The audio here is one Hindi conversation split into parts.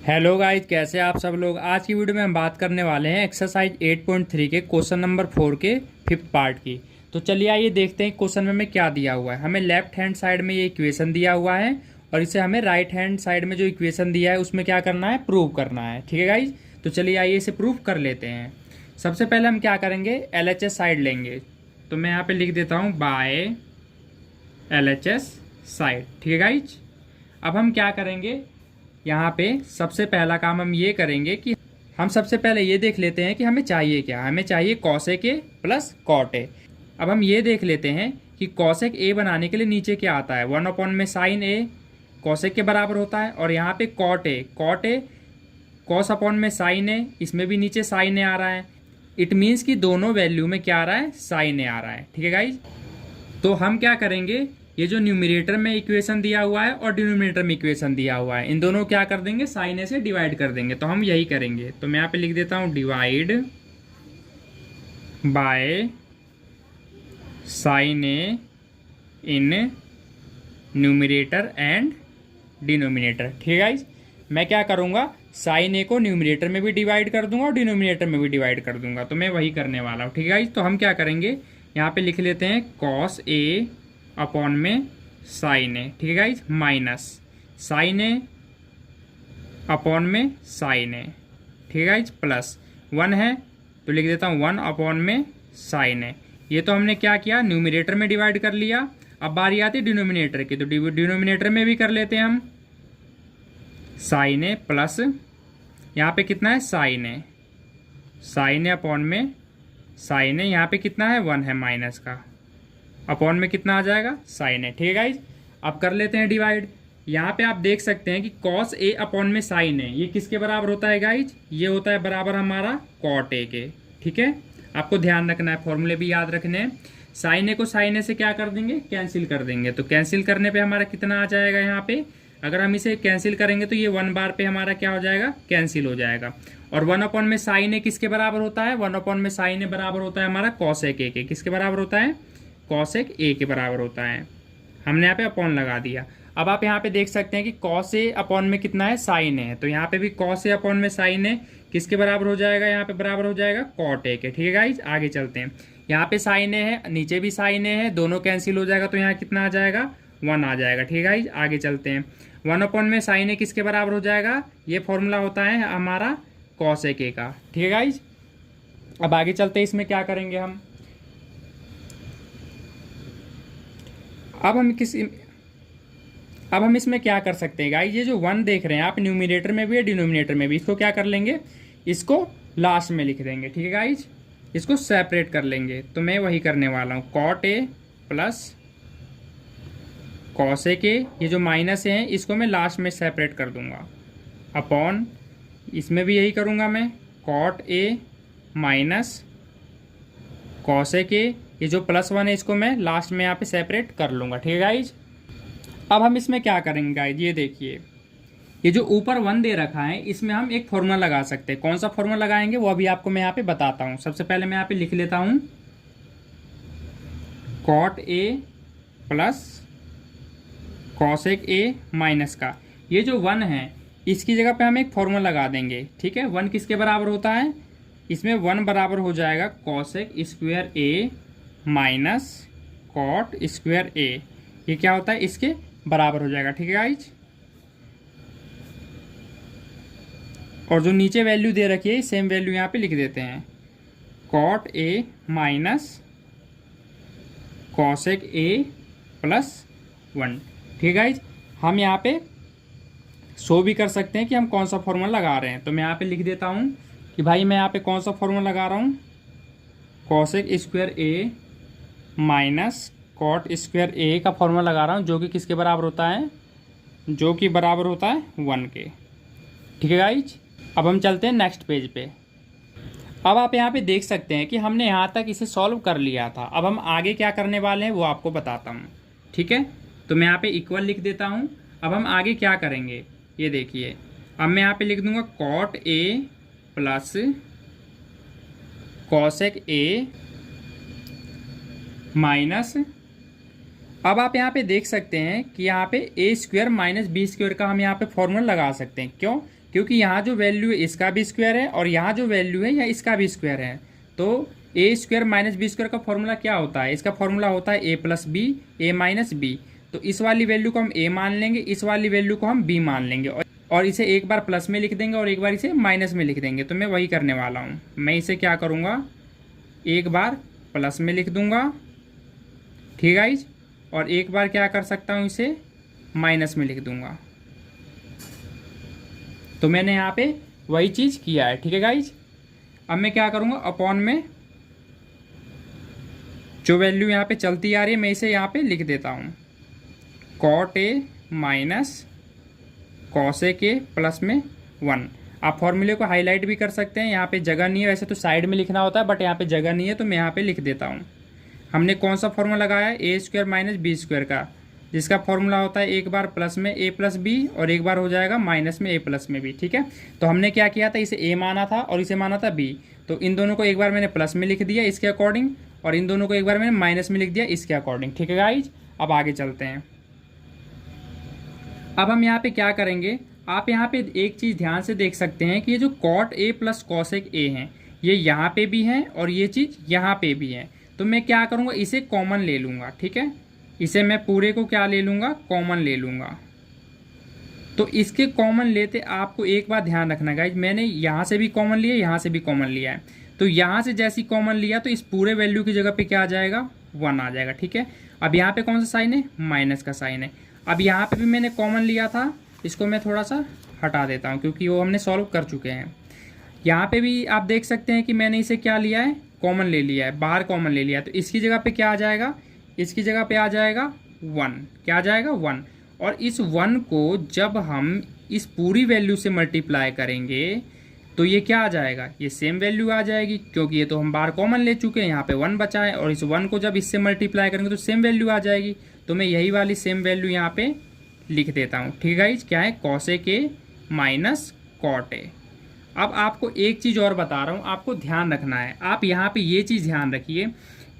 हेलो गाइस, कैसे आप सब लोग। आज की वीडियो में हम बात करने वाले हैं एक्सरसाइज 8.3 के क्वेश्चन नंबर 4 के फिफ्थ पार्ट की। तो चलिए आइए देखते हैं क्वेश्चन में हमें क्या दिया हुआ है। हमें लेफ्ट हैंड साइड में ये इक्वेशन दिया हुआ है और इसे हमें राइट हैंड साइड में जो इक्वेशन दिया है उसमें क्या करना है, प्रूव करना है। ठीक है गाइज, तो चलिए आइए इसे प्रूव कर लेते हैं। सबसे पहले हम क्या करेंगे, LHS साइड लेंगे। तो मैं यहाँ पे लिख देता हूँ बाय LHS साइड। ठीक है गाइज, अब हम क्या करेंगे, यहाँ पे सबसे पहला काम हम ये करेंगे कि हम सबसे पहले ये देख लेते हैं कि हमें चाहिए क्या। हमें चाहिए कॉसेक ए प्लस कॉट ए। अब हम ये देख लेते हैं कि कॉसेक ए बनाने के लिए नीचे क्या आता है, 1 में साइन ए कॉसेक के बराबर होता है। और यहाँ पे कॉट ए कॉस अपॉन में साइन ए, इसमें भी नीचे साइन ए आ रहा है। इट मीन्स कि दोनों वैल्यू में क्या आ रहा है, साइन ए आ रहा है। ठीक है गाइज, तो हम क्या करेंगे, ये जो न्यूमरेटर में इक्वेशन दिया हुआ है और डिनोमिनेटर में इक्वेशन दिया हुआ है, इन दोनों क्या कर देंगे, साइन ए से डिवाइड कर देंगे। तो हम यही करेंगे। तो मैं यहाँ पे लिख देता हूँ divide by sine A in numerator and denominator. ठीक है गाइज, मैं क्या करूँगा, साइन ए को न्यूमरेटर में भी डिवाइड कर दूंगा और डिनोमिनेटर में भी डिवाइड कर दूंगा। तो मैं वही करने वाला हूँ। ठीक है गाइज, तो हम क्या करेंगे, यहाँ पे लिख लेते हैं कॉस ए अपॉन में साइन ए। ठीक है गाइज, माइनस साइन ए अपॉन में साइन ए। ठीक है गाइज, प्लस 1 है तो लिख देता हूँ 1 अपॉन में साइन ए। ये तो हमने क्या किया, न्यूमरेटर में डिवाइड कर लिया। अब बारी आती है डिनोमिनेटर की, तो डिनोमिनेटर में भी कर लेते हैं हम साइन ए प्लस यहाँ पे कितना है, साइन ए अपॉन में साइन ए, यहाँ पे कितना है 1 है माइनस का, अपॉन में कितना आ जाएगा, साइन ए। ठीक है गाइज, अब कर लेते हैं डिवाइड। यहाँ पे आप देख सकते हैं कि कॉस ए अपॉन में साइन ए, ये किसके बराबर होता है गाइज, ये होता है बराबर हमारा कॉट ए के। ठीक है, आपको ध्यान रखना है, फॉर्मूले भी याद रखने हैं। साइन ए को साइन ए से क्या कर देंगे, कैंसिल कर देंगे। तो कैंसिल करने पे हमारा कितना आ जाएगा, यहाँ पे अगर हम इसे कैंसिल करेंगे तो ये 1 बार पे हमारा क्या हो जाएगा, कैंसिल हो जाएगा। और 1 अपॉन में साइन ए किसके बराबर होता है, 1 अपॉन में साइन ए बराबर होता है हमारा कॉसेक ए के। किसके बराबर होता है, कॉसेक ए के बराबर होता है। हमने यहाँ पे अपॉन लगा दिया। अब आप यहाँ पे देख सकते हैं कि कॉस ए अपॉन में कितना है, साइन ए है। तो यहाँ पे भी कॉस ए अपॉन में साइन ए किसके बराबर हो जाएगा, यहाँ पे बराबर हो जाएगा कॉट ए के। ठीक है गाइज, आगे चलते हैं। यहाँ पे साइन ए है, नीचे भी साइन ए है, दोनों कैंसिल हो जाएगा। तो यहाँ कितना आ जाएगा, 1 आ जाएगा। ठीक है गाइज, आगे चलते हैं। 1 अपॉन में साइन ए किसके बराबर हो जाएगा, ये फॉर्मूला होता है हमारा कॉसेक ए का। ठीक है गाइज, अब आगे चलते हैं। इसमें क्या करेंगे हम, अब हम इसमें क्या कर सकते हैं गाइस, ये जो 1 देख रहे हैं आप, न्यूमिनेटर में भी है डिनोमिनेटर में भी, इसको क्या कर लेंगे, इसको लास्ट में लिख देंगे। ठीक है गाइस, इसको सेपरेट कर लेंगे। तो मैं वही करने वाला हूँ, cot A plus cosec a, ये जो माइनस है इसको मैं लास्ट में सेपरेट कर दूंगा, अपॉन इसमें भी यही करूँगा मैं, cot A minus cosec a, ये जो +1 है इसको मैं लास्ट में यहाँ पे सेपरेट कर लूँगा। ठीक है गाइज, अब हम इसमें क्या करेंगे गाइज, ये देखिए, ये जो ऊपर 1 दे रखा है इसमें हम एक फॉर्मूला लगा सकते हैं। कौन सा फॉर्मूला लगाएंगे वो अभी आपको मैं यहाँ पे बताता हूँ। सबसे पहले मैं यहाँ पे लिख लेता हूँ कॉट ए प्लस कॉसेक ए माइनस का, ये जो 1 है इसकी जगह पे हम एक फॉर्मूला लगा देंगे। ठीक है, 1 किसके बराबर होता है, इसमें 1 बराबर हो जाएगा कॉसेक स्क्वायर ए माइनस कॉट स्क्वायर ए, ये क्या होता है, इसके बराबर हो जाएगा। ठीक है गाइज, और जो नीचे वैल्यू दे रखी है सेम वैल्यू यहाँ पे लिख देते हैं, कॉट ए माइनस कॉसेक ए प्लस 1। ठीक है गाइज, हम यहाँ पे शो भी कर सकते हैं कि हम कौन सा फॉर्मूला लगा रहे हैं। तो मैं यहाँ पे लिख देता हूँ कि भाई मैं यहाँ पे कौन सा फॉर्मूला लगा रहा हूँ, कॉसेक स्क्वायर ए माइनस कॉट स्क्वायर ए का फॉर्मूला लगा रहा हूँ, जो कि किसके बराबर होता है, जो कि बराबर होता है 1 के। ठीक है गाइज, अब हम चलते हैं नेक्स्ट पेज पे। अब आप यहाँ पे देख सकते हैं कि हमने यहाँ तक इसे सॉल्व कर लिया था। अब हम आगे क्या करने वाले हैं वो आपको बताता हूँ। ठीक है, तो मैं यहाँ पे इक्वल लिख देता हूँ। अब हम आगे क्या करेंगे, ये देखिए, अब मैं यहाँ पे लिख दूंगा कॉट ए प्लस कॉसेक ए माइनस अब आप यहाँ पे देख सकते हैं कि यहाँ पे ए स्क्वायर माइनस बी स्क्वायर का हम यहाँ पे फॉर्मूला लगा सकते हैं। क्यों? क्योंकि यहाँ जो वैल्यू है इसका भी स्क्वायर है और यहाँ जो वैल्यू है या इसका भी स्क्वायर है। तो ए स्क्वायर माइनस बी स्क्वायर का फॉर्मूला क्या होता है? इसका फॉर्मूला होता है ए प्लस बी, ए माइनस बी। तो इस वाली वैल्यू को हम ए मान लेंगे, इस वाली वैल्यू को हम बी मान लेंगे और इसे एक बार प्लस में लिख देंगे और एक बार इसे माइनस में लिख देंगे। तो मैं वही करने वाला हूँ। मैं इसे क्या करूँगा, एक बार प्लस में लिख दूंगा, ठीक है गाइज, और एक बार क्या कर सकता हूँ, इसे माइनस में लिख दूंगा। तो मैंने यहाँ पे वही चीज़ किया है, ठीक है गाइज। अब मैं क्या करूँगा, अपॉन में जो वैल्यू यहाँ पे चलती आ रही है मैं इसे यहाँ पे लिख देता हूँ, कॉट ए माइनस कॉसेक ए प्लस में 1। आप फॉर्मूले को हाईलाइट भी कर सकते हैं, यहाँ पे जगह नहीं है, वैसे तो साइड में लिखना होता है बट यहाँ पे जगह नहीं है तो मैं यहाँ पे लिख देता हूँ। हमने कौन सा फॉर्मूला लगाया है, ए स्क्वायर माइनस बी स्क्वायर का, जिसका फॉर्मूला होता है एक बार प्लस में ए प्लस बी और एक बार हो जाएगा माइनस में ए प्लस में बी, ठीक है। तो हमने क्या किया था, इसे ए माना था और इसे माना था बी। तो इन दोनों को एक बार मैंने प्लस में लिख दिया इसके अकॉर्डिंग और इन दोनों को एक बार मैंने माइनस में लिख दिया इसके अकॉर्डिंग, ठीक है गाइज। अब आगे चलते हैं। अब हम यहाँ पे क्या करेंगे, आप यहाँ पे एक चीज़ ध्यान से देख सकते हैं कि ये जो cot A plus cosec A हैं ये यहाँ पे भी हैं और ये चीज़ यहाँ पे भी है। तो मैं क्या करूँगा, इसे कॉमन ले लूँगा, ठीक है। इसे मैं पूरे को क्या ले लूँगा, कॉमन ले लूँगा। तो इसके कॉमन लेते आपको एक बात ध्यान रखना गाइज, मैंने यहाँ से भी कॉमन लिया, यहाँ से भी कॉमन लिया है। तो यहाँ से जैसी कॉमन लिया तो इस पूरे वैल्यू की जगह पे क्या आ जाएगा, 1 आ जाएगा, ठीक है। अब यहाँ पे कौन सा साइन है, माइनस का साइन है। अब यहाँ पे भी मैंने कॉमन लिया था, इसको मैं थोड़ा सा हटा देता हूँ क्योंकि वो हमने सॉल्व कर चुके हैं। यहाँ पे भी आप देख सकते हैं कि मैंने इसे क्या लिया है, कॉमन ले लिया है, बाहर कॉमन ले लिया है। तो इसकी जगह पे क्या आ जाएगा, इसकी जगह पे आ जाएगा 1, क्या आ जाएगा 1। और इस 1 को जब हम इस पूरी वैल्यू से मल्टीप्लाई करेंगे तो ये क्या आ जाएगा, ये सेम वैल्यू आ जाएगी क्योंकि ये तो हम बाहर कॉमन ले चुके हैं, यहाँ पे 1 बचा है और इस 1 को जब इससे मल्टीप्लाई करेंगे तो सेम वैल्यू आ जाएगी। तो मैं यही वाली सेम वैल्यू यहाँ पे लिख देता हूँ, ठीक है गाइज। क्या है, कॉसेक ए माइनस कॉट ए। अब आपको एक चीज़ और बता रहा हूँ, आपको ध्यान रखना है। आप यहाँ पे ये चीज़ ध्यान रखिए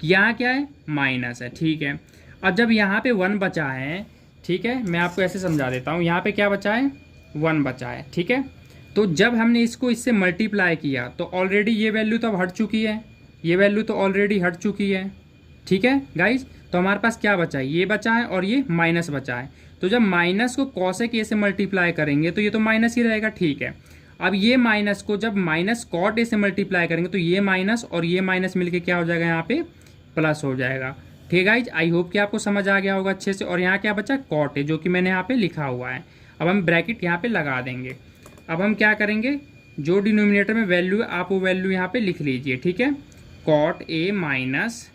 कि यहाँ क्या है, माइनस है, ठीक है। अब जब यहाँ पे 1 बचा है, ठीक है, मैं आपको ऐसे समझा देता हूँ। यहाँ पे क्या बचा है, 1 बचा है, ठीक है। तो जब हमने इसको इससे मल्टीप्लाई किया तो ऑलरेडी ये वैल्यू तो अब हट चुकी है, ये वैल्यू तो ऑलरेडी हट चुकी है, ठीक है गाइज। तो हमारे पास क्या बचा है, ये बचा है और ये माइनस बचा है। तो जब माइनस को कॉसेक ए से मल्टीप्लाई करेंगे तो ये तो माइनस ही रहेगा, ठीक है। अब ये माइनस को जब माइनस कॉट ए से मल्टीप्लाई करेंगे तो ये माइनस और ये माइनस मिलके क्या हो जाएगा, यहाँ पे प्लस हो जाएगा, ठीक है गाइज। आई होप कि आपको समझ आ गया होगा अच्छे से। और यहाँ क्या बचा, कॉट ए, जो कि मैंने यहाँ पे लिखा हुआ है। अब हम ब्रैकेट यहाँ पे लगा देंगे। अब हम क्या करेंगे, जो डिनोमिनेटर में वैल्यू है आप वो वैल्यू यहाँ पे लिख लीजिए, ठीक है। कॉट ए माइनस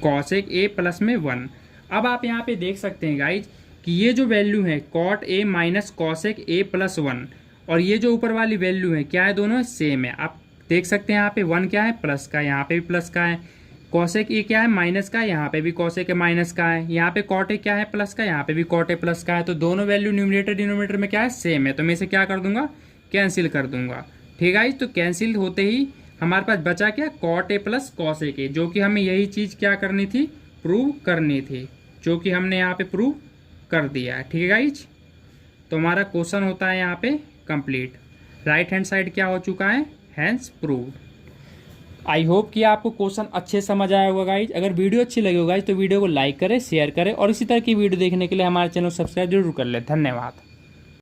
कॉसेक ए प्लस में 1। अब आप यहाँ पे देख सकते हैं गाइज कि ये जो वैल्यू है कॉट ए माइनस कॉसेक ए प्लस 1 और ये जो ऊपर वाली वैल्यू है क्या है, दोनों सेम है। आप देख सकते हैं यहाँ पे 1 क्या है, प्लस का, यहाँ पे भी प्लस का है। कॉसेक ए क्या है, माइनस का, यहाँ पे भी कॉसेक ए माइनस का है। यहाँ पे कॉट ए क्या है, प्लस का, यहाँ पे भी कॉट ए प्लस का है। तो दोनों वैल्यू न्यूमरेटर डिनोमिनेटर में क्या है, सेम है। तो मैं इसे क्या कर दूंगा, कैंसिल कर दूंगा, ठीक है। तो कैंसिल होते ही हमारे पास बचा क्या, cot A plus cosec A, जो कि हमें यही चीज़ क्या करनी थी, प्रूव करनी थी, जो कि हमने यहाँ पे प्रूव कर दिया है, ठीक है गाइज। तो हमारा क्वेश्चन होता है यहाँ पे कंप्लीट। राइट हैंड साइड क्या हो चुका है, हैंस प्रूव्ड। आई होप कि आपको क्वेश्चन अच्छे समझ आया होगा गाइज। अगर वीडियो अच्छी लगी हो गाइज तो वीडियो को लाइक करें, शेयर करें और इसी तरह की वीडियो देखने के लिए हमारे चैनल को सब्सक्राइब जरूर कर ले। धन्यवाद।